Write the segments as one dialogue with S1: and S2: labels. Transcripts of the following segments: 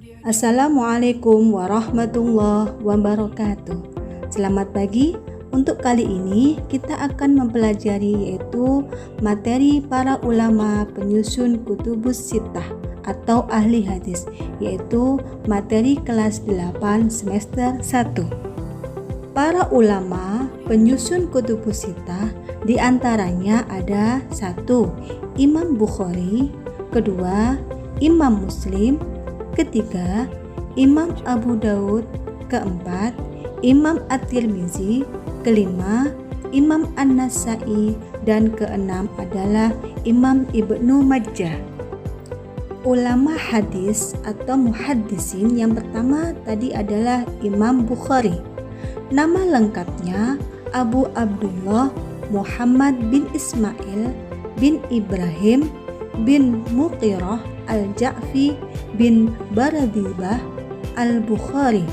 S1: Assalamualaikum warahmatullahi wabarakatuh. Selamat pagi. Untuk kali ini kita akan mempelajari yaitu materi para ulama penyusun kutubus sittah atau ahli hadis, yaitu materi kelas 8 semester 1. Para ulama penyusun kutubus sittah diantaranya ada 1. Imam Bukhari, kedua Imam Muslim, ketiga Imam Abu Daud, keempat Imam At-Tirmizi, kelima Imam An-Nasai, dan keenam adalah Imam Ibnu Majah. Ulama hadis atau muhaddisin yang pertama tadi adalah Imam Bukhari. Nama lengkapnya Abu Abdullah Muhammad bin Ismail bin Ibrahim bin Muqirah Al-Ja'fi bin Baradibah Al-Bukhari.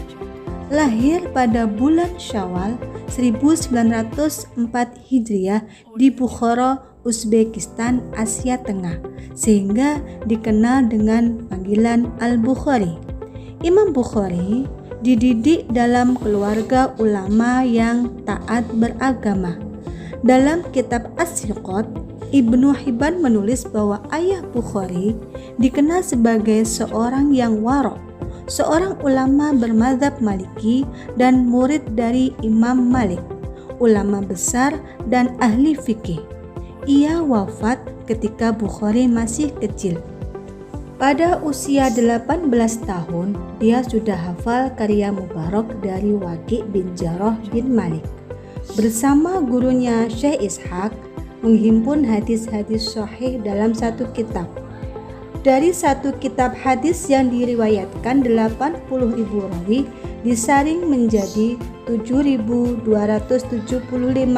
S1: Lahir pada bulan Syawal 1904 Hijriah di Bukhara, Uzbekistan, Asia Tengah, sehingga dikenal dengan panggilan Al-Bukhari. Imam Bukhari dididik dalam keluarga ulama yang taat beragama. Dalam kitab As-Siqat, Ibnu Hibban menulis bahwa ayah Bukhari dikenal sebagai seorang yang warok, seorang ulama bermadzhab Maliki dan murid dari Imam Malik, ulama besar dan ahli fikih. Ia wafat ketika Bukhari masih kecil. Pada usia 18 tahun, dia sudah hafal karya Mubarak dari Waqi' bin Jarrah bin Malik. Bersama gurunya Syekh Ishaq, menghimpun hadis-hadis sahih dalam satu kitab. Dari satu kitab hadis yang diriwayatkan 80.000 rawi disaring menjadi 7.275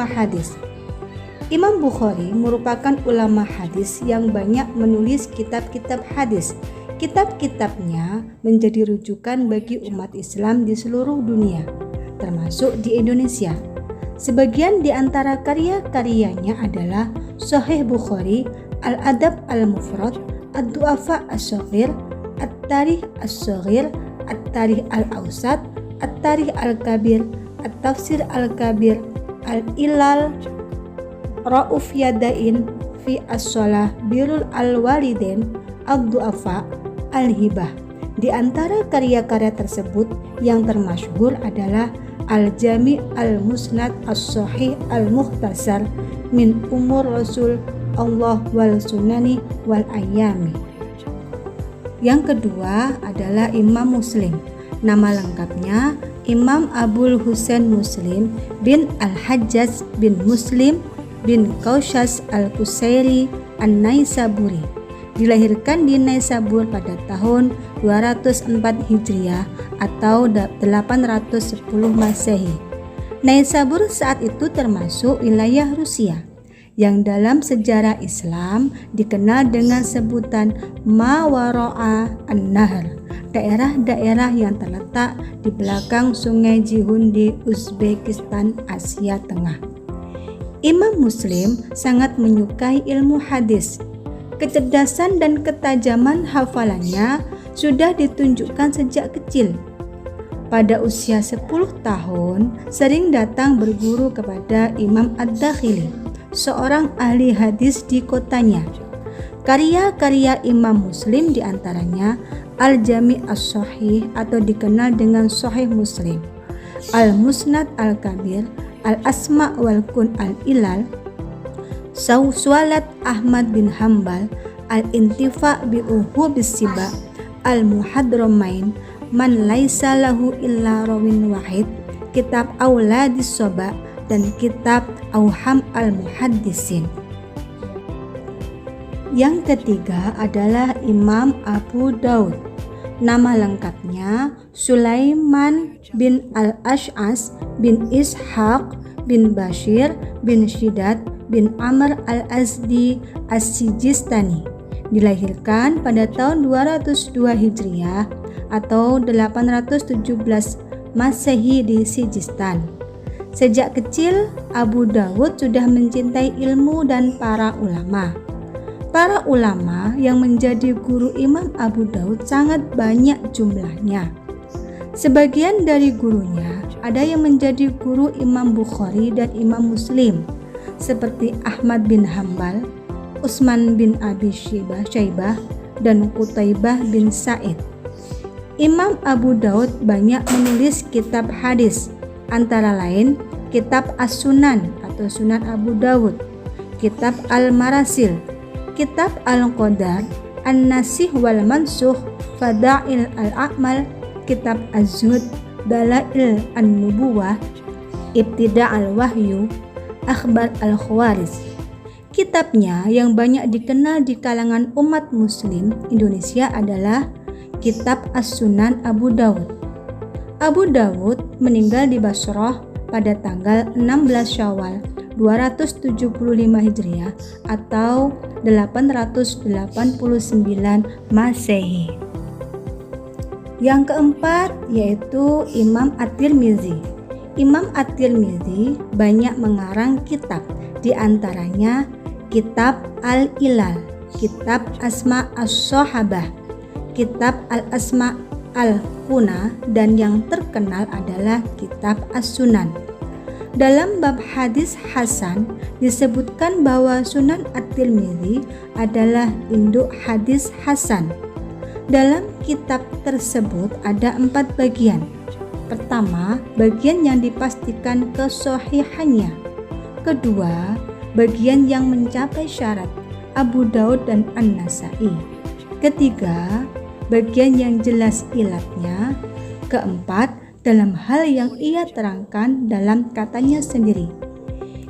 S1: hadis. Imam Bukhari merupakan ulama hadis yang banyak menulis kitab-kitab hadis. Kitab-kitabnya menjadi rujukan bagi umat Islam di seluruh dunia, termasuk di Indonesia. Sebagian di antara karya-karyanya adalah Sahih Bukhari, Al-Adab Al-Mufrad, Ad-Du'afa As-Shaghir, At-Tarikh As-Shaghir, At-Tarikh Al-Awsat, At-Tarikh Al-Kabir, At-Tafsir Al-Kabir, Al-Ilal, Ra'uf Yadain fi As-Shalah, Birrul Al-Walidain, Ad-Du'afa, Al-Hibah. Di antara karya-karya tersebut yang termasyhur adalah Al-Jami' Al-Musnad As-Sahih Al-Mukhtasar min Umur Rasul Allah wal Sunani wal Ayyami. Yang kedua adalah Imam Muslim. Nama lengkapnya Imam Abul Husain Muslim bin Al-Hajjaj bin Muslim bin Qaushas Al-Qusairi An-Naisaburi. Dilahirkan di Naisabur pada tahun 204 Hijriah atau 810 Masehi. Naisabur saat itu termasuk wilayah Rusia yang dalam sejarah Islam dikenal dengan sebutan Mawara'a An-Nahr, daerah-daerah yang terletak di belakang Sungai Jihun di Uzbekistan, Asia Tengah. Imam Muslim sangat menyukai ilmu hadis. Kecerdasan dan ketajaman hafalannya sudah ditunjukkan sejak kecil. Pada usia 10 tahun, sering datang berguru kepada Imam Ad-Dakhili, seorang ahli hadis di kotanya. Karya-karya Imam Muslim diantaranya Al-Jami' As-Sahih atau dikenal dengan Sahih Muslim, Al-Musnad Al-Kabir, Al-Asma' wal-Kun Al-Ilal, Su'alat Ahmad bin Hambal, Al-Intifa' bi Uhubis Siba, Al-Muhadramain, Man Laisa Lahu Illa Rawin Wahid, Kitab Auladis Soba, dan Kitab Auham Al-Muhaddisin. Yang ketiga adalah Imam Abu Daud. Nama lengkapnya Sulaiman bin Al-Ash'as bin Ishaq bin Bashir bin Shidad bin Amr Al-Azdi As-Sijistani. Dilahirkan pada tahun 202 Hijriah atau 817 Masehi di Sijistan. Sejak kecil, Abu Dawud sudah mencintai ilmu dan para ulama. Para ulama yang menjadi guru Imam Abu Daud sangat banyak jumlahnya. Sebagian dari gurunya ada yang menjadi guru Imam Bukhari dan Imam Muslim, seperti Ahmad bin Hambal, Utsman bin Abi Syaibah, dan Qutaibah bin Sa'id. Imam Abu Daud banyak menulis kitab hadis, antara lain kitab As-Sunan atau Sunan Abu Daud, kitab Al-Marasil, kitab Al-Qadar, An-Nasih wal Mansukh, Fadail al-A'mal, kitab Az-Zuhd, Dalail an-Nubuwah, Ibtida' al-Wahyu, Akhbar al-Khawaris. Kitabnya yang banyak dikenal di kalangan umat muslim Indonesia adalah kitab As-Sunan Abu Daud. Abu Daud meninggal di Basrah pada tanggal 16 Syawal 275 Hijriah atau 889 Masehi. Yang keempat yaitu Imam At-Tirmizi. Imam At-Tirmizi banyak mengarang kitab, di antaranya kitab Al-Ilal, kitab Asma as-Sahabah, kitab Al-Asma al-Kuna, dan yang terkenal adalah kitab As-Sunan. Dalam bab hadis hasan disebutkan bahwa Sunan At-Tirmizi adalah induk hadis hasan. Dalam kitab tersebut ada 4 bagian. Pertama, bagian yang dipastikan kesohihannya. Kedua, bagian yang mencapai syarat Abu Daud dan An-Nasai. Ketiga, bagian yang jelas ilatnya. Keempat, dalam hal yang ia terangkan dalam katanya sendiri.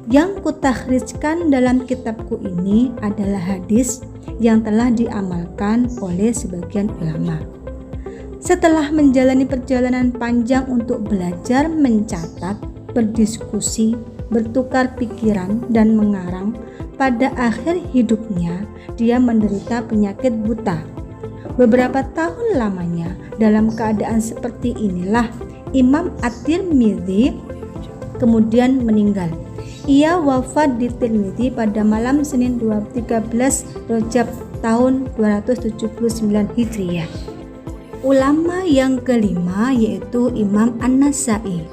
S1: Yang kutakhrijkan dalam kitabku ini adalah hadis yang telah diamalkan oleh sebagian ulama. Setelah menjalani perjalanan panjang untuk belajar, mencatat, berdiskusi, bertukar pikiran, dan mengarang, pada akhir hidupnya dia menderita penyakit buta. Beberapa tahun lamanya dalam keadaan seperti inilah Imam At-Tirmizi kemudian meninggal. Ia wafat di Tirmizi pada malam Senin 13 Rajab tahun 279 Hijriah. Ulama yang kelima yaitu Imam An-Nasai.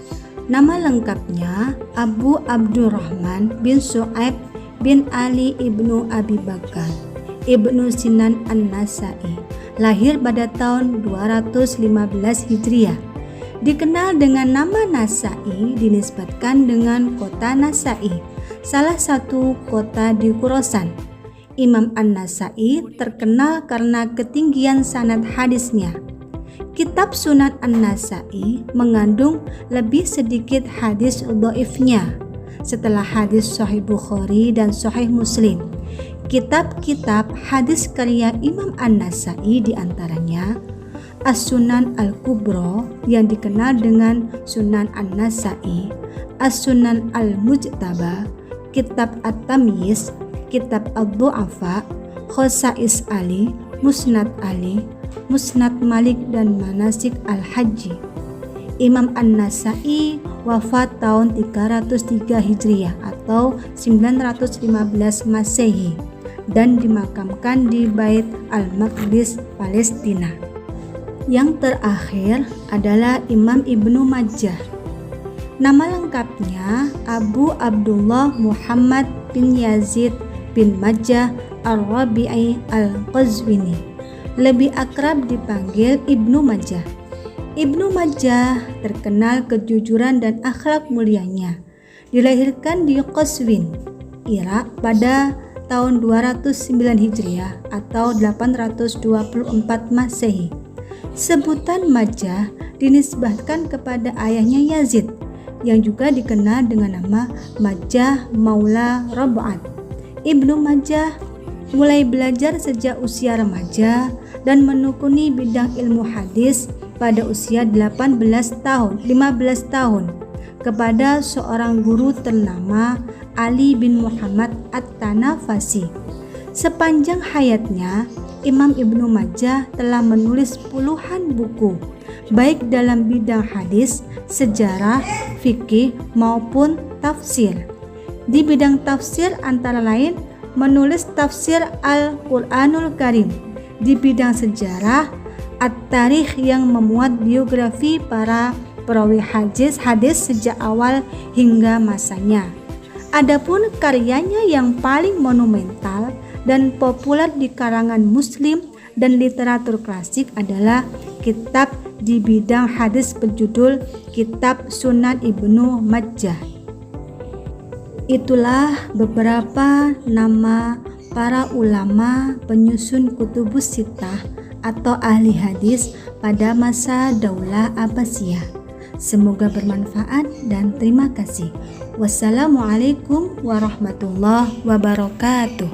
S1: Nama lengkapnya Abu Abdurrahman bin Su'aib bin Ali ibnu Abi Bakar ibnu Sinan An-Nasai, lahir pada tahun 215 Hijriah. Dikenal dengan nama Nasai dinisbatkan dengan kota Nasai, salah satu kota di Khurasan. Imam An-Nasai terkenal karena ketinggian sanad hadisnya. Kitab Sunan An-Nasai mengandung lebih sedikit hadis dhaifnya setelah hadis Sahih Bukhari dan Sahih Muslim. Kitab-kitab hadis karya Imam An-Nasai diantaranya As-Sunan Al-Kubra yang dikenal dengan Sunan An-Nasai, As-Sunan Al-Mujtaba, Kitab At-Tamyiz, Kitab Ad-Du'afa, Khosais Ali, Musnad Ali, Musnad Malik, dan Manasik Al-Haji. Imam An-Nasai wafat tahun 303 Hijriah atau 915 Masehi dan dimakamkan di Bait Al-Maqdis, Palestina. Yang terakhir adalah Imam Ibnu Majah. Nama lengkapnya Abu Abdullah Muhammad bin Yazid bin Majah Ar-Rabi'i Al-Qazwini, lebih akrab dipanggil Ibnu Majah. Ibnu Majah terkenal kejujuran dan akhlak mulianya. Dilahirkan di Qazwin, Irak pada tahun 209 Hijriah atau 824 Masehi. Sebutan Majah dinisbatkan kepada ayahnya Yazid yang juga dikenal dengan nama Majah Maula Rab'at. Ibnu Majah mulai belajar sejak usia remaja dan menekuni bidang ilmu hadis pada usia 15 tahun kepada seorang guru ternama Ali bin Muhammad At-Tanafasi. Sepanjang hayatnya, Imam Ibnu Majah telah menulis puluhan buku, baik dalam bidang hadis, sejarah, fikih, maupun tafsir. Di bidang tafsir antara lain menulis tafsir Al-Quranul Karim. Di bidang sejarah, At-Tarikh yang memuat biografi para perawi hadis sejak awal hingga masanya. Adapun karyanya yang paling monumental dan populer di kalangan muslim dan literatur klasik adalah kitab di bidang hadis berjudul Kitab Sunan Ibnu Majah. Itulah beberapa nama para ulama penyusun kutubus sittah atau ahli hadis pada masa Daulah Abbasiyah. Semoga bermanfaat dan terima kasih. Wassalamualaikum warahmatullahi wabarakatuh.